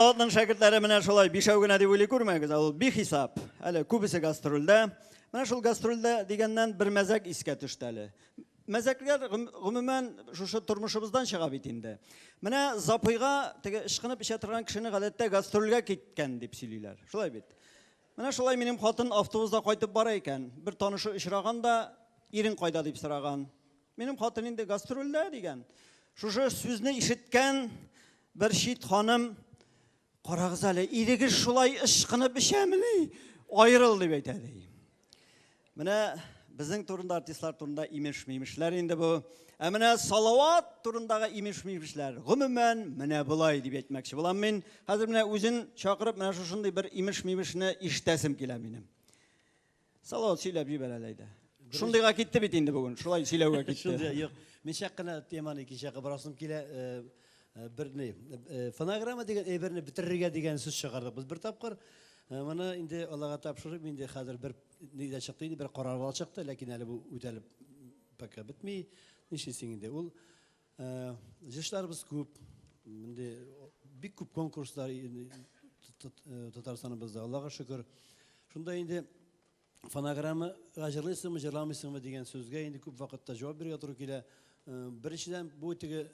Salawatның шәкертләре менә шулай бишәү генә дип уйлый күрмәгез, ул бихисап. Әле күбесе гастрольдә. Менә шул гастрольдә дигәннән бер мәзәк искә төште әле. Мәзәкләр гомумән шушы тормышыбыздан чыга бит инде. Менә Запыйга теге ышкынып эчә торган кешене гадәттә гастрольгә киткән дип сөйлиләр. Шулай бит. Менә шулай минем хатын автобуста кайтып бара икән. Бер танышы очраган да ирен кайда дип сораган. Минем хатын инде гастрольдә дигән. Шушы сүзне ишеткән бер чит ханым Карагыз әле, ирегез шулай ышкынып эчәмени? Айрыл дип әйтәди. Менә безнең турында артистлар турында имеш-мимешләр инде бу. Ә менә Салават турындагы имеш-мимешләр гомумән менә булай дип әйтмәкче булам мин. Хәзер менә үзен чакырып менә шушындый бер имеш-мимешне ишетәсем килә минем. Салават сөйләп җибәр әле әйдә. Шундыйга китте бит инде бүген. Шулай сөйләүгә китте. Шундый, юк. Мин шаккына теманы кичәгә барасым килә. Берне фонограмма дигән әйберне бетерергә дигән сүз чыгардык. Без бер тапкыр моны инде Аллага тапшырып инде хәзер бер нидә чыкты инде, бер карар алып чыкты, ләкин әле бу үтәлеп пока бетми. Нишесен инде ул җышларыбыз күп. Инде бик күп конкурслар Татарстаныбызда, Аллага шөкер. Шунда инде фонограмма җырлыйсыңмы, җырламыйсыңмы дигән сүзгә инде күп вакытта җавап бирергә туры килә. Беренчедән бу теге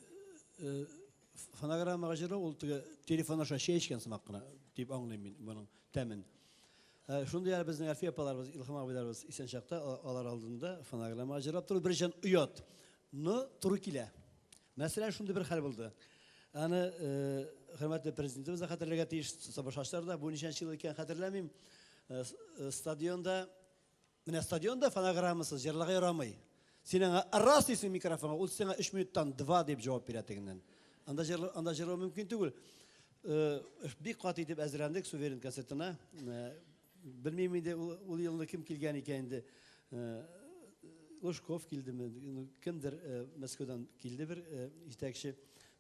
фонограммага җырлау ул теге телефон аша чәй эчкән сымак кына дип аңлыйм мин моның тәмен. Шундый әле безнең Әлфия апаларыбыз, Илһам абыйларыбыз исән чакта алар алдында фонограммага җырлап тору беренчедән уят. Туры килә. Мәсәлән, шундый бер хәл булды. Аны хөрмәтле президентыбыз да хәтерләргә тиеш, Сабашаштарда бу ничәнче ел икән хәтерләмим. Стадионда фонограммасы җырларга ярамый. Синең раз дисең микрофонга, ул сиңа 3 минуттан 2 дип җавап бирә тегеннән. Анда җырлау мөмкин түгел. Бик каты итеп әзерләндек суверен концертына. Белмим инде ул елны кем килгән икән инде. Лошков килдеме? Кемдер Мәскәүдән килде бер җитәкче.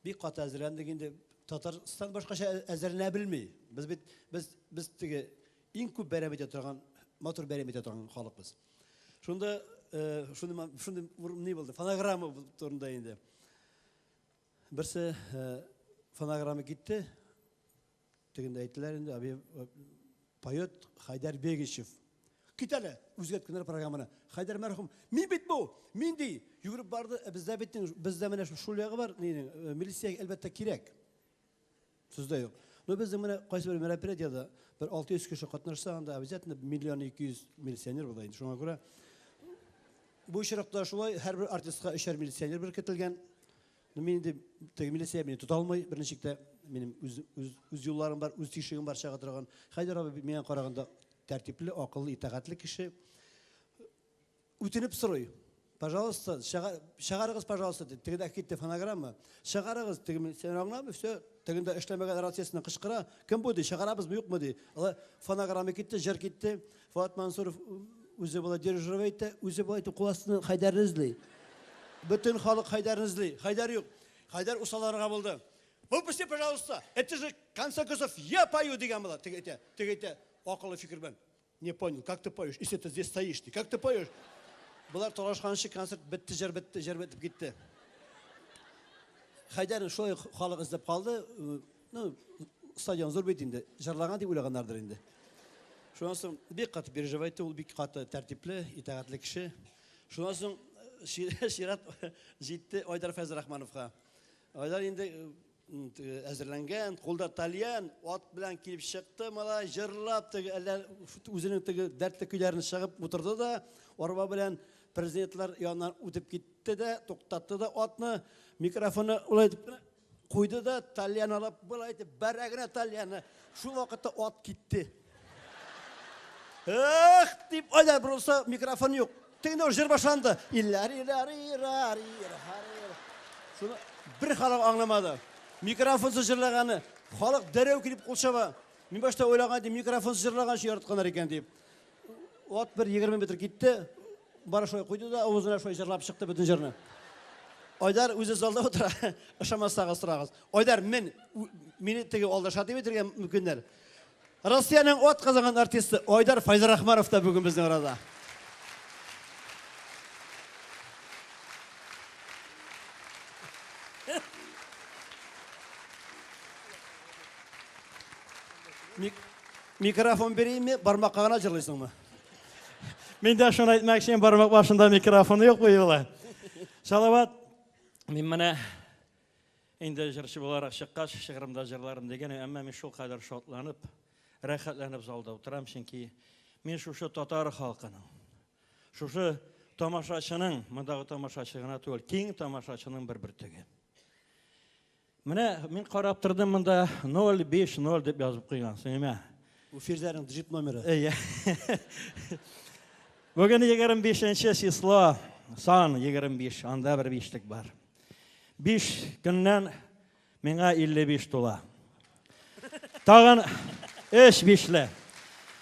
Бик каты әзерләндек инде. Татарстан башкача әзерләнә белми. Без теге иң күп бәйрәм итә торган, матур бәйрәм итә торган халыкбыз. Шунда шундый ни булды? Фонограмма турында инде. Берсе фонограмма китте. Тегендә әйттеләр инде, абый поет Хайдар Бегичев. Кит әле, үзгәрткәннәр программаны. Хайдар мәрхүм, мин бит бу, мин ди. Йөгереп барды, бездә менә шул ягы бар, милиция әлбәттә кирәк. Сүздә юк. Безнең менә кайсы бер мероприятиедә бер 600 кеше катнашса, анда обязательно 1,2 миллион милиционер була инде. Шуңа күрә бу очракта шулай һәрбер артистка 3 милиционер беркетелгән. Мин инде теге милиция мине тота алмый, берничектә минем үз юлларым бар, үз тишегем бар чыга торган. Хайдар абый миңа караганда тәртипле, акыллы, итәгатьле кеше. Үтенеп сорый. Пожалуйста, чыгарыгыз, пожалуйста, тегедә китте фонограмма. Чыгарыгыз, теге сен аңламы, все, тегендә эшләмәгән рациясенә кычкыра. Кем бу ди? Чыгарабызмы, юкмы ди? Алар фонограмма китте, җыр китте. Фуат Мансуров үзе була дирижер итә, үзе була итеп куластын Хайдарны эзли. Bütün халык Хайдарны эзли. Хайдар юк. Хайдар усаларга булды. Выпусти, пожалуйста. Это же в конце концов я пою дигән була. Теге акыллы фикер белән. Не понял, как ты поешь? Если ты здесь стоишь, ты как ты поешь? Булар талашканчы концерт бетте, җыр бетеп китте. Хайдарны шулай халык эзләп калды. Стадион зур бит инде. Җырлаган дип уйлаганнардыр инде. Шуннан соң бик каты переживайты, ул бик каты тәртипле, итәгатьле кеше. Шуннан соң Шират җитте Айдар Фәзрахмановка. Айдар инде әзерләнгән, кулда тальян, ат белән килеп чыкты, малай җырлап, үзенең дәртле көйләрен чыгып утырды да, арба белән президентлар яныннан үтеп китте дә, туктатты да атны, микрофонны улай итеп куйды да, тальян алып, булай итеп бәрәгенә тальянны. Шул вакытта ат китте. Дип Айдар булса микрофон юк. Тегендә җыр башланды. Шуны бер халык аңламады. Микрофонсыз җырлаганы, халык дәрәү килеп кул чаба. Мин башта уйлаган идем, микрофонсыз җырлаган шул яратканнар икән дип. Ат бер 20 метр китте, бара шулай куйды да, авызына шулай җырлап чыкты бөтен җырны. Айдар үзе залда утыра, ышамасагыз торагыз. Айдар, мине теге алдашат дип әйтергә мөмкиннәр. Россиянең ат казанган артисты Айдар Файзрахманов та бүген безнең арада. Mikrofon vereyim mi? Barmakla gana cırlaysın mı? Men de şunu aytmak için barmak başında mikrofonu yok bu yola. Salavat, men mana endi jırçı olarak çıqqaç, şığırımda jırlarım degen, amma men şu kadar şotlanıp, rahatlanıp zalda oturam, çünki men şu tatar halkının, şu tamaşaçının, mındağı tamaşaçıgına tugul, keng tamaşaçının bir tüge. Mana men qarap turdim, mında 050 deb yozib qo'ygansiz, nima? Bu Firza'nın digit nomeri. Iya. Bugün 25-ci sislo, son 25, anda bir beşlik var. 5 gündən mənə 55 dolar. Tağın iş beşli.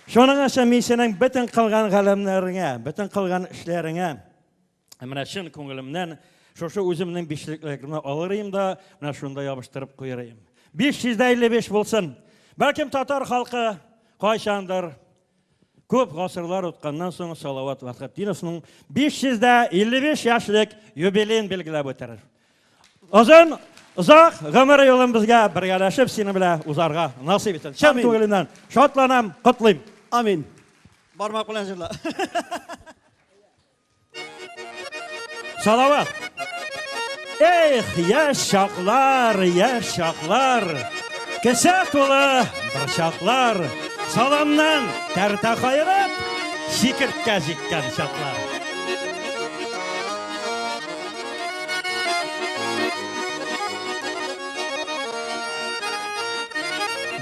Şonun üçün mən sənin bütün qılğan qalemlərinə, bütün qılğan işlərinə, mənə şın көңілімdən, şu özümün beşliklərini alırım da, mənə şunda yapıştırıp qoyarım. 555 bolsun. Belki Tatar halkı Qayşandır. Көп ғасырлар өткеннен соң Салават Вахиддиновның 555 yaşlık юбилейін белгілеп өтер. Uzun, uzaq ғұмыр yolun bizге біргелешіп сені біле uzarga nasip etsin. Şen көңілімнен şatlanam, құтлıyım. Amin. Barmak bilen jırla. Salavat. Yaş şaqlar, kesek dolu bir şaqlar, salamdan terte kayırıp, şikirtke jikken şaqlar.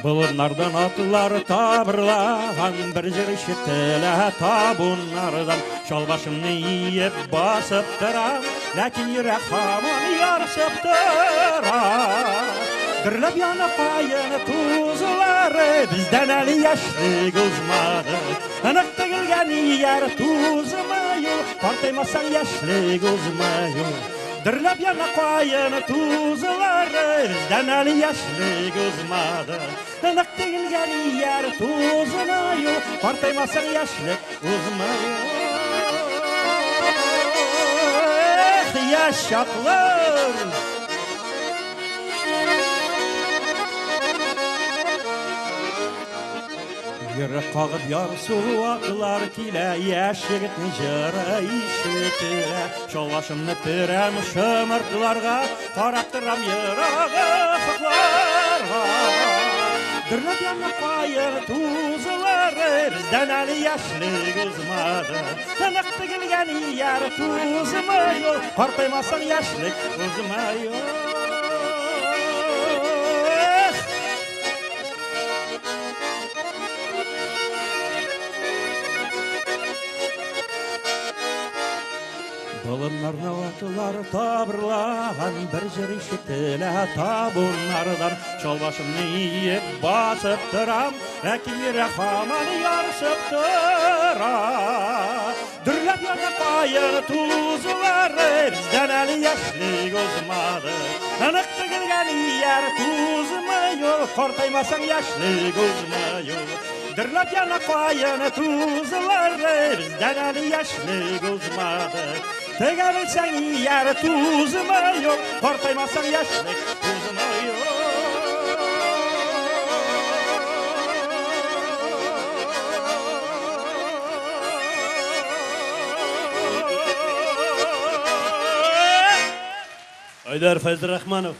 Bulunlardan atlar tabırlagan bir jir işitile tabunlardan şol başımni yiyip basıp duram, lakin yürek hamon yarsıp duram. Dırlap yana payını tuzları bizden eli yaşlı uzmadı. Anık tıgılgen yer tuzmayı, partaymasan yaşlı uzmayı. Dırlap yana payını tuzları bizden eli yaşlı uzmadı. Anık tıgılgen yer tuzmayı, partaymasan yaşlı uzmayı. Yaşaklar. Yürek kağıp yarısı aklar kile, yaş yigitni jara işitile. Şol başımni pürem şömürtlarga, qaraptıram yırağı fıklarga. Dırlap yana payını tuzları bizden ali yaşlı uzmadı. Tanık tıgılgen yer tuzmayı, qartaymasan yaşlı uzmayı. Bulunlarına atılar tabırlagan bir jir işitile tabunlardan şol başımni yiyip basıp duram, lakin yürek hamon yarsıp duram. Dırlap yana payını tuzları bizden eli yaşlı uzmadı. Anık tıgılgen yer tuzmayı, qartaymasan yaşlı uzmayı. Dırlap yana payını tuzları bizden eli yaşlı uzmadı. Tegebilsen yer tuzmayı, qartaymasan yaşlı uzmayı. Aydar Fazlı Rahmanov.